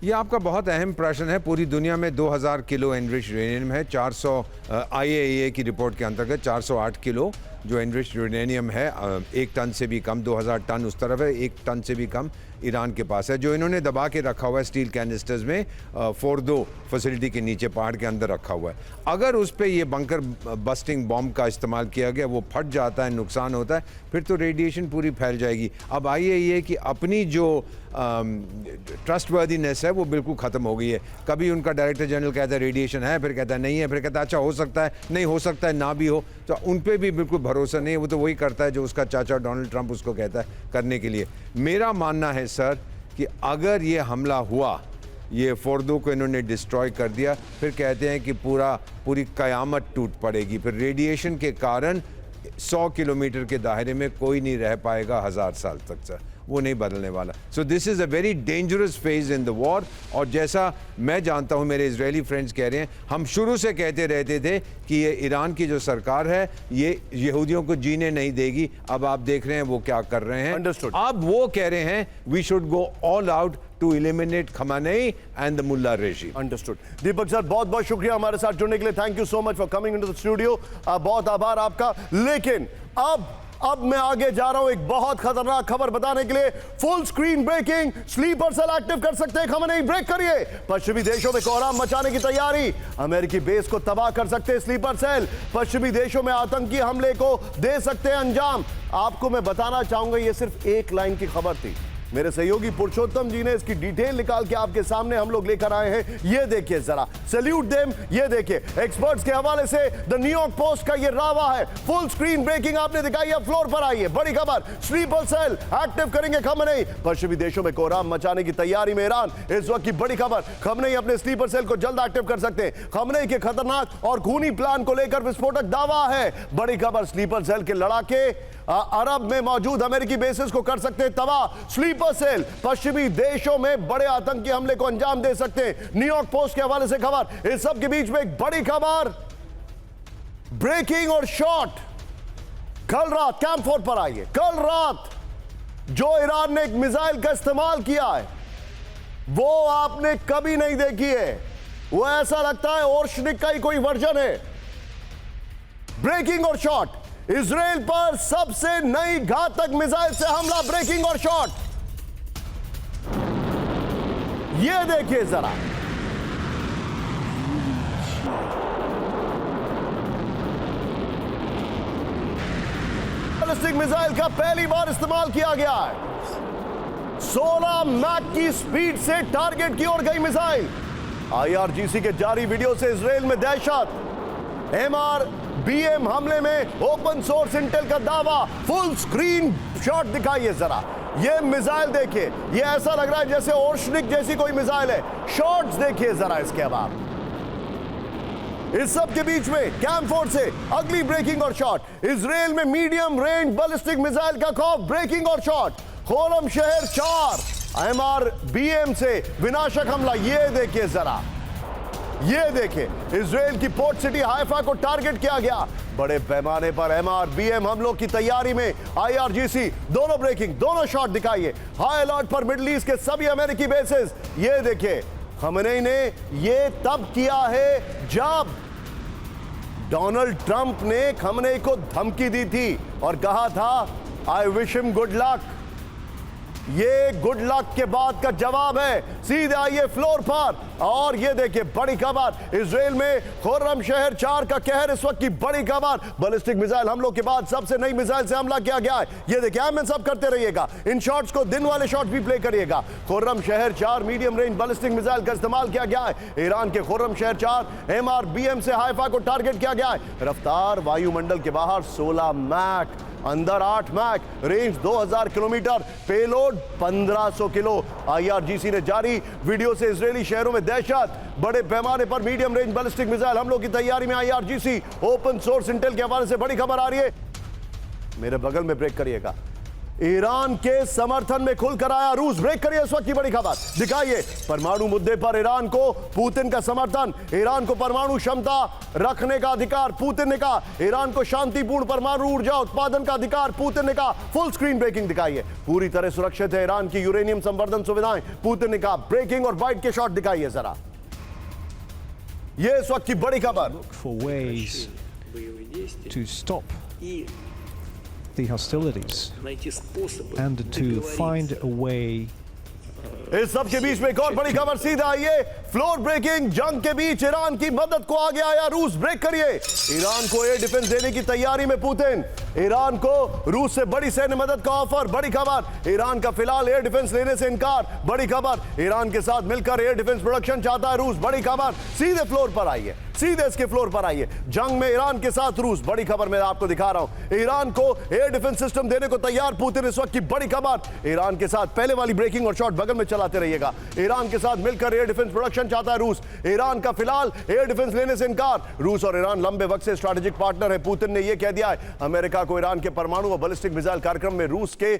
ये आपका बहुत अहम प्रश्न है। पूरी दुनिया में 2000 किलो एनरिच यूरेनियम है। 400 IAEA की रिपोर्ट के अंतर्गत 408 किलो जो एनरिच यूरेनियम है, 1 टन से भी कम, 2000 टन उस तरफ है, 1 टन से भी कम ईरान के पास है, जो इन्होंने दबा के रखा हुआ है स्टील कैनिस्टर्स में फोर्डो फैसिलिटी के नीचे पहाड़ के अंदर रखा हुआ है। अगर उस पर ये बंकर बस्टिंग बॉम्ब का इस्तेमाल किया गया, वो फट जाता है, नुकसान होता है, फिर तो रेडिएशन पूरी फैल जाएगी। अब IAEA की अपनी जो ट्रस्टवर्दीनेस है वो बिल्कुल ख़त्म हो गई है। कभी उनका डायरेक्टर जनरल कहता है रेडिएशन है, फिर कहता है नहीं है, फिर कहता है अच्छा हो सकता है, नहीं हो सकता है, ना भी हो। तो उन पर भी बिल्कुल भरोसा नहीं है। वो तो वही करता है जो उसका चाचा डोनाल्ड ट्रंप उसको कहता है करने के लिए। मेरा मानना है सर कि अगर ये हमला हुआ, ये फोर्दो को इन्होंने डिस्ट्रॉय कर दिया, फिर कहते हैं कि पूरी कयामत टूट पड़ेगी। फिर रेडिएशन के कारण 100 किलोमीटर के दायरे में कोई नहीं रह पाएगा 1000 साल तक सर, वो नहीं बदलने वाला। So this is a very dangerous phase in the war. और जैसा मैं जानता हूँ, मेरे इजरायली फ्रेंड्स कह रहे हैं, हम शुरू से कहते रहते थे कि ये ईरान की जो सरकार है ये यहूदियों को जीने नहीं देगी। अब आप देख रहे हैं वो क्या कर रहे हैं। Understood. अब वो कह रहे हैं we should go all out to eliminate Khamenei and the मुल्ला रेजिम। अंडरस्टूड। दीपक सर, बहुत बहुत शुक्रिया हमारे साथ जुड़ने के लिए। Thank you so much for coming into the studio. बहुत आभार आपका। लेकिन अब मैं आगे जा रहा हूं एक बहुत खतरनाक खबर बताने के लिए। Full screen breaking, sleeper cell active कर सकते हैं खमेनी, ब्रेक करिए। पश्चिमी देशों में कोहराम मचाने की तैयारी, अमेरिकी बेस को तबाह कर सकते हैं स्लीपर सेल। पश्चिमी देशों में आतंकी हमले को दे सकते हैं अंजाम। आपको मैं बताना चाहूंगा, यह सिर्फ एक लाइन की खबर थी। मेरे सहयोगी पुरुषोत्तम जी ने इसकी डिटेल निकाल के आपके सामने हम लोग लेकर आए हैं। ये देखिए जरा, सैल्यूट देम। ये देखिए एक्सपर्ट्स के हवाले से द न्यूयॉर्क पोस्ट का ये रावा है। फुल स्क्रीन ब्रेकिंग आपने दिखाई। अब फ्लोर पर आइए, बड़ी खबर, स्लीपर सेल एक्टिव करेंगे खमेनी। पश्चिमी देशों में कोहराम मचाने की तैयारी में ईरान, इस वक्त की बड़ी खबर। खमेनी अपने स्लीपर सेल को जल्द एक्टिव कर सकते हैं। खमेनी के खतरनाक और खूनी प्लान को लेकर विस्फोटक दावा है। बड़ी खबर, स्लीपर सेल के लड़ाके अरब में मौजूद अमेरिकी बेसिस को कर सकते हैं तबाह। स्लीपर सेल पश्चिमी देशों में बड़े आतंकी हमले को अंजाम दे सकते हैं। न्यूयॉर्क पोस्ट के हवाले से खबर। इस सब के बीच में एक बड़ी खबर, ब्रेकिंग और शॉट। कल रात कैंप 4 पर आइए। कल रात जो ईरान ने एक मिसाइल का इस्तेमाल किया है वो आपने कभी नहीं देखी है। वो ऐसा लगता है ओर्शनिक का ही कोई वर्जन है। ब्रेकिंग और शॉट, इजराइल पर सबसे नई घातक मिसाइल से हमला, ब्रेकिंग और शॉट। ये देखिए जरा, बैलिस्टिक मिसाइल का पहली बार इस्तेमाल किया गया है। 16 मैक की स्पीड से टारगेट की ओर गई मिसाइल। IRGC के जारी वीडियो से इजराइल में दहशत। MRBM हमले में ओपन सोर्स इंटेल का दावा। फुल स्क्रीन शॉट दिखाइए जरा। ये मिसाइल देखिए, ये ऐसा लग रहा है जैसे ओर्शनिक जैसी कोई मिसाइल है। शॉट्स देखिए जरा इसके बाद। इस सब के बीच में कैंप 4 से अगली ब्रेकिंग और शॉट। इजराइल में मीडियम रेंज बैलिस्टिक मिसाइल का खौफ, ब्रेकिंग और शॉट। खोलम शहर 4 MRBM से विनाशक हमला। ये देखिए जरा, ये देखिए इजराइल की पोर्ट सिटी हाइफा को टारगेट किया गया। बड़े पैमाने पर MRBM हमलों की तैयारी में IRGC। दोनों ब्रेकिंग, दोनों शॉट दिखाइए। हाई अलर्ट पर मिडिल ईस्ट के सभी अमेरिकी बेसेस। ये देखिए, खमेनी ने ये तब किया है जब डोनाल्ड ट्रंप ने खमेनी को धमकी दी थी और कहा था I wish him good luck. ये गुड लक के बाद का जवाब है। सीधे आइए फ्लोर पर और ये देखिए बड़ी खबर, इजराइल में खुर्रम शहर 4 का कहर। इस वक्त की बड़ी खबर, बैलिस्टिक मिसाइल हमलों के बाद सबसे नई मिसाइल से हमला किया गया है। ये देखिए एमएन सब करते रहिएगा, इन शॉट्स को, दिन वाले शॉट्स भी प्ले करिएगा। खुर्रम शहर 4 मीडियम रेंज बैलिस्टिक मिसाइल का इस्तेमाल किया गया है। ईरान के खुर्रम शहर 4 MRBM से हाइफा को टारगेट किया गया है। रफ्तार वायुमंडल के बाहर 16 मैक, अंदर 8 Mach, range 2000 kilometre, payload 1500 kilo. IRGC ने जारी वीडियो से इजरायली शहरों में दहशत, बड़े पैमाने पर मीडियम रेंज बैलिस्टिक मिसाइल हमलों की तैयारी में। IRGC ओपन सोर्स इंटेल के हवाले से बड़ी खबर आ रही है। मेरे बगल में ब्रेक करिएगा। ईरान के समर्थन में खुलकर आया रूस, ब्रेक करिए इस वक्त की बड़ी खबर, दिखाइए परमाणु मुद्दे पर ईरान को पुतिन का समर्थन, ईरान को परमाणु क्षमता रखने का अधिकार, पुतिन ने कहा। ईरान को शांतिपूर्ण परमाणु ऊर्जा उत्पादन का अधिकार, पुतिन ने कहा। फुल स्क्रीन ब्रेकिंग दिखाइए, पूरी तरह सुरक्षित है ईरान की यूरेनियम संवर्धन सुविधाएं, पुतिन ने कहा। ब्रेकिंग और बाइट के शॉट दिखाइए जरा, ये इस वक्त की बड़ी खबर। For ways to stop the hostilities and to find a way इस सब के बीच में एक और बड़ी खबर, सीधा आइए फ्लोर ब्रेकिंग। जंग के बीच ईरान की मदद को आगे आया रूस, ब्रेक करिए। ईरान को एयर डिफेंस देने की तैयारी में पुतिन, ईरान को रूस से बड़ी सैन्य मदद का ऑफर, बड़ी खबर। ईरान का फिलहाल एयर डिफेंस लेने से इनकार, बड़ी खबर। ईरान के साथ मिलकर एयर डिफेंस प्रोडक्शन चाहता है रूस, बड़ी खबर। सीधे फ्लोर पर आइए, सीधे इसके फ्लोर पर आइए। जंग में ईरान के साथ रूस, बड़ी खबर मैं आपको दिखा रहा हूं। ईरान को एयर डिफेंस सिस्टम देने को तैयार पुतिन, इस वक्त की बड़ी खबर। ईरान के साथ, पहले वाली ब्रेकिंग और शॉट बगल में चलाते रहिएगा। ईरान के साथ मिलकर एयर डिफेंस प्रोडक्शन चाहता है रूस, ईरान का फिलहाल एयर डिफेंस लेने से इनकार। रूस और ईरान लंबे वक्त से स्ट्रेटेजिक पार्टनर है, पुतिन ने यह कह दिया है। अमेरिका को ईरान के परमाणु और बैलिस्टिक मिसाइल कार्यक्रम में रूस के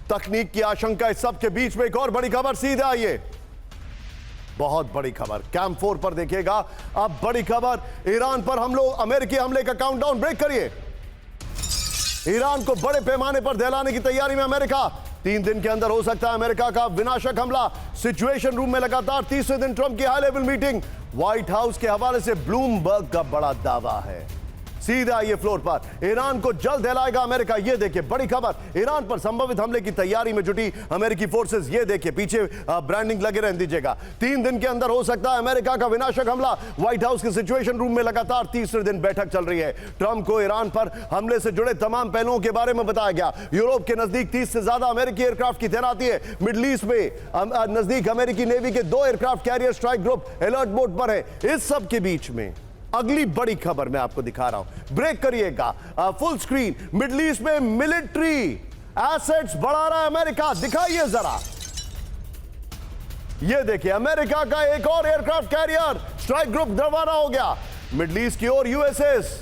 तकनीक की आशंका। इस सब के बीच में एक और बड़ी खबर, सीधे आइए, बहुत बड़ी खबर, कैंप 4 पर देखिएगा। अब बड़ी खबर, ईरान पर अमेरिकी हमले का काउंटडाउन, ब्रेक करिए। ईरान को बड़े पैमाने पर दहलाने की तैयारी में अमेरिका, 3 दिन के अंदर हो सकता है अमेरिका का विनाशक हमला। सिचुएशन रूम में लगातार तीसरे दिन ट्रंप की high level meeting, white house के हवाले से ब्लूमबर्ग का बड़ा दावा है। सीधा आइए फ्लोर पर, ईरान को जल्द दहलाएगा अमेरिका। ये देखिए बड़ी खबर, ईरान पर संभावित हमले की तैयारी में जुटी अमेरिकी फोर्सेस। ये देखिए पीछे ब्रांडिंग लगे रहने दीजिएगा। 3 दिन के अंदर हो सकता है अमेरिका का विनाशक हमला। व्हाइट हाउस के सिचुएशन रूम में लगातार तीसरे दिन बैठक चल रही है। ट्रंप को ईरान पर हमले से जुड़े तमाम पहलुओं के बारे में बताया गया। यूरोप के नजदीक 30 से ज्यादा अमेरिकी एयरक्राफ्ट की तैनाती है। मिडल ईस्ट में नजदीक अमेरिकी नेवी के 2 aircraft carrier strike group alert mode पर है। इस सब के बीच में अगली बड़ी खबर मैं आपको दिखा रहा हूं, ब्रेक करिएगा। फुल स्क्रीन, मिडल ईस्ट में मिलिट्री एसेट्स बढ़ा रहा है अमेरिका, दिखाइए जरा। ये देखिए अमेरिका का एक और एयरक्राफ्ट कैरियर स्ट्राइक ग्रुप रवाना हो गया मिडल ईस्ट की ओर। USS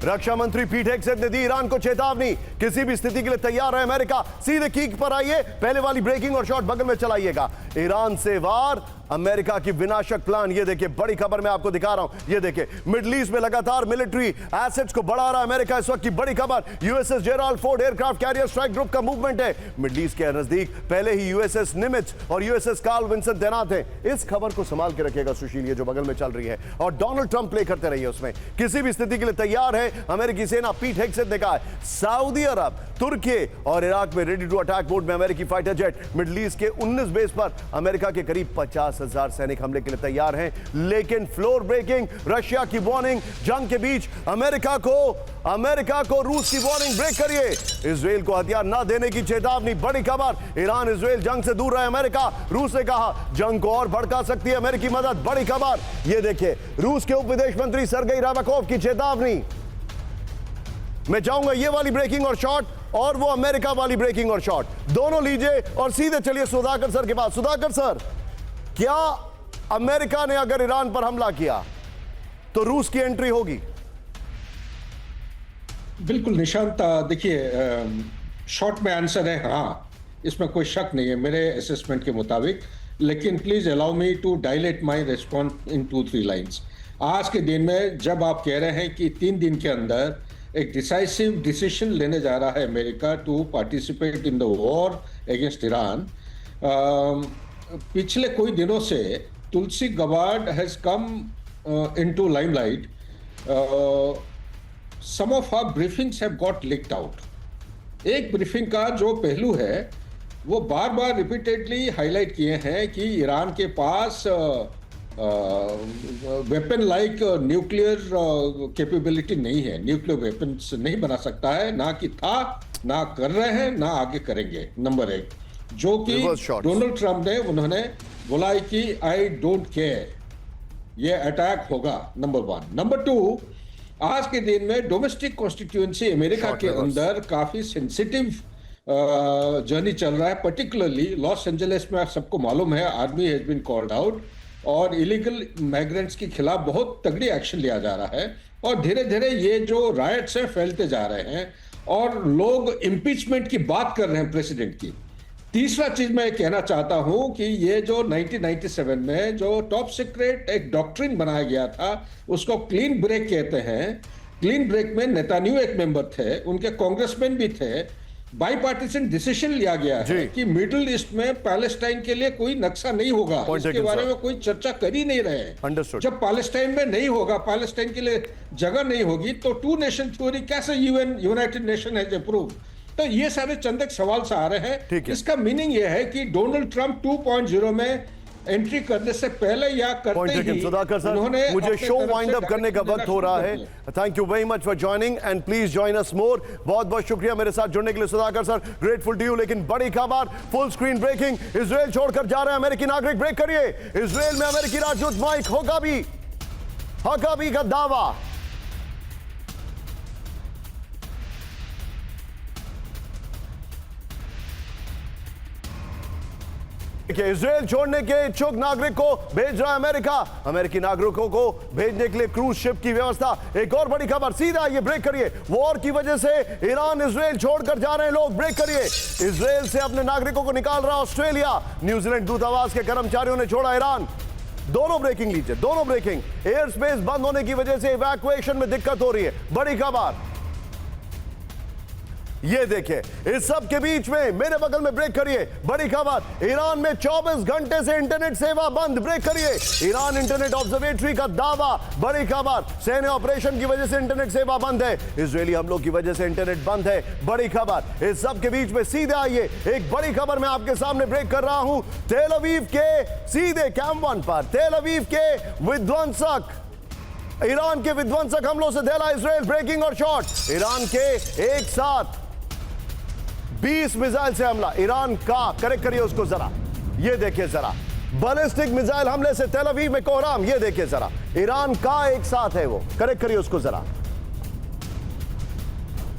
रक्षा मंत्री पीट हेगसेथ ने दी ईरान को चेतावनी, किसी भी स्थिति के लिए तैयार है अमेरिका। सीधे कीक पर आइए, पहले वाली ब्रेकिंग और शॉट बगल में चलाइएगा। ईरान से वार, अमेरिका की विनाशक प्लान। ये देखिए बड़ी खबर मैं आपको दिखा रहा हूं। ये देखिए मिडल ईस्ट में लगातार मिलिट्री एसेट्स को बढ़ा रहा है अमेरिका। इस वक्त की बड़ी खबर, USS Gerald Ford aircraft carrier strike group का मूवमेंट है मिडल ईस्ट के नजदीक। पहले ही USS निमित्ज और USS कार्ल विंसन तैनात है। इस खबर को संभाल के रखिएगा सुशील, ये जो बगल में चल रही है, और डोनाल्ड ट्रंप प्ले करते रहिए उसमें। किसी भी स्थिति के लिए तैयार है अमेरिकी सेना, पीट हेगसेथ ने कहा। सऊदी अरब, तुर्की और इराक में रेडी टू अटैक मोड में अमेरिकी फाइटर जेट। मिडल ईस्ट के 19 बेस पर अमेरिका के करीब 50,000 सैनिक हमले के लिए तैयार हैं। लेकिन फ्लोर ब्रेकिंग, रशिया की वार्निंग, जंग के बीच अमेरिका को रूस की वार्निंग, ब्रेक करिए। इजराइल को हथियार न देने की चेतावनी, बड़ी खबर। ईरान इजराइल जंग से दूर रहे अमेरिका, रूस ने कहा जंग को और भड़का सकती है अमेरिकी मदद, बड़ी खबर। यह देखिए रूस के उप विदेश मंत्री सर्गेई राबाकोव की चेतावनी। मैं चाहूंगा ये वाली ब्रेकिंग और शॉट और वो अमेरिका वाली ब्रेकिंग और शॉट दोनों लीजिए और सीधे चलिए सुधाकर सर के पास। सुधाकर सर, क्या अमेरिका ने अगर ईरान पर हमला किया तो रूस की एंट्री होगी? बिल्कुल निशांत, देखिए शॉर्ट में आंसर है हाँ, इसमें कोई शक नहीं है मेरे असेसमेंट के मुताबिक। लेकिन please allow me to dilate my response in 2-3 lines. आज के दिन में जब आप कह रहे हैं कि 3 दिन के अंदर एक डिसाइसिव डिसीजन लेने जा रहा है America to participate in the war against Iran, पिछले कोई दिनों से Tulsi Gabbard has come into limelight, some of our briefings have got leaked out. एक ब्रीफिंग का जो पहलू है वो बार बार रिपीटेडली हाईलाइट किए हैं कि ईरान के पास वेपन लाइक न्यूक्लियर कैपेबिलिटी नहीं है, न्यूक्लियर वेपन्स नहीं बना सकता है, ना कि था, ना कर रहे हैं, ना आगे करेंगे। नंबर एक, जो कि डोनाल्ड ट्रंप ने उन्होंने बोला है कि आई डोंट केयर, ये अटैक होगा। Number one. नंबर टू, आज के दिन में डोमेस्टिक कॉन्स्टिट्यूएंसी अमेरिका के अंदर काफी सेंसिटिव जर्नी चल रहा है, पर्टिकुलरली लॉस एंजलिस में सबको मालूम है army has been called out और इलीगल माइग्रेंट्स के खिलाफ बहुत तगड़ी एक्शन लिया जा रहा है और धीरे धीरे ये जो राइट्स हैं फैलते जा रहे हैं और लोग इम्पीचमेंट की बात कर रहे हैं प्रेसिडेंट की। तीसरा चीज मैं कहना चाहता हूं कि ये जो 1997 में जो टॉप सीक्रेट एक डॉक्ट्रिन बनाया गया था उसको क्लीन ब्रेक कहते हैं। क्लीन ब्रेक में नेतान्याहू एक मेंबर थे, उनके कांग्रेसमैन भी थे। बाई पार्टीशन डिसीजन लिया गया है कि मिडिल ईस्ट में पैलेस्टाइन के लिए कोई नक्शा नहीं होगा, इसके बारे में कोई चर्चा कर ही नहीं रहे। जब पैलेस्टाइन में नहीं होगा, पैलेस्टाइन के लिए जगह नहीं होगी तो टू नेशन थ्योरी कैसे यूनाइटेड नेशन हैज अप्रूव? तो ये सारे चंद एक सवाल से आ रहे हैं। इसका मीनिंग ये है कि डोनाल्ड ट्रंप 2.0 में एंट्री करने से पहले या करते ही सुधाकर सर, मुझे शो वाइंड अप करने का वक्त हो रहा है। Thank you very much for joining and please join us more. बहुत बहुत शुक्रिया मेरे साथ जुड़ने के लिए Sudhakar sir, grateful to you. लेकिन बड़ी खबर, फुल स्क्रीन ब्रेकिंग, इजराइल छोड़कर जा रहे हैं अमेरिकी नागरिक। ब्रेक करिए। इजराइल में अमेरिकी राजदूत माइक हकाबी का दावा। इजराइल छोड़ने के इच्छुक नागरिक को भेज रहा है अमेरिका। अमेरिकी नागरिकों को भेजने के लिए क्रूज शिप की व्यवस्था। एक और बड़ी खबर, सीधा ये ब्रेक करिए। वॉर की वजह से ईरान इजराइल छोड़कर जा रहे हैं लोग। ब्रेक करिए। इजराइल से अपने नागरिकों को निकाल रहा ऑस्ट्रेलिया। न्यूजीलैंड दूतावास के कर्मचारियों ने छोड़ा ईरान। दोनों ब्रेकिंग लीजिए, दोनों ब्रेकिंग। एयर स्पेस बंद होने की वजह से इवैक्यूएशन में दिक्कत हो रही है। बड़ी खबर ये देखिए। इस सब के बीच में मेरे बगल में ब्रेक करिए। बड़ी खबर, ईरान में 24 घंटे से इंटरनेट सेवा बंद। ब्रेक करिए। ईरान इंटरनेट ऑब्जर्वेटरी का दावा। बड़ी खबर, सैन्य ऑपरेशन की वजह से इंटरनेट सेवा बंद है। इजरायली हमलों की वजह से इंटरनेट बंद है। बड़ी खबर। इस सब के बीच में सीधे आइए, एक बड़ी खबर मैं आपके सामने ब्रेक कर रहा हूं। तेल अवीव के सीधे कैंप 1 पर तेल अवीव के विध्वंसक, ईरान के विध्वंसक हमलों से दहला इजराइल। ब्रेकिंग और शॉट। ईरान के एक साथ 20 मिसाइल से हमला ईरान का। करेक्ट करिए उसको जरा, ये देखिए जरा। बैलिस्टिक मिसाइल हमले से तेल अवीव में कोहराम। ये देखिए जरा, ईरान का एक साथ है वो। करेक्ट करिए उसको जरा।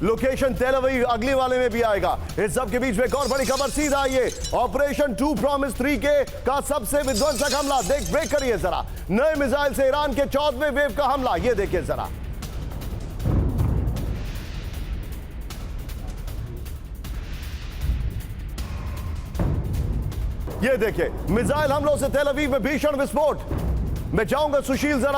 लोकेशन तेल अवीव अगली वाले में भी आएगा। इस सब के बीच में एक और बड़ी खबर, सीधा आइए। ऑपरेशन 2 प्रॉमिस 3 के का सबसे विध्वंसक हमला। देख, ब्रेक करिए जरा। नए मिसाइल से ईरान के 14वें वेव का हमला। ये देखिए जरा। ये देखिए, मिसाइल हमलों से तेल अवीव में भीषण विस्फोट। मैं चाहूंगा सुशील जरा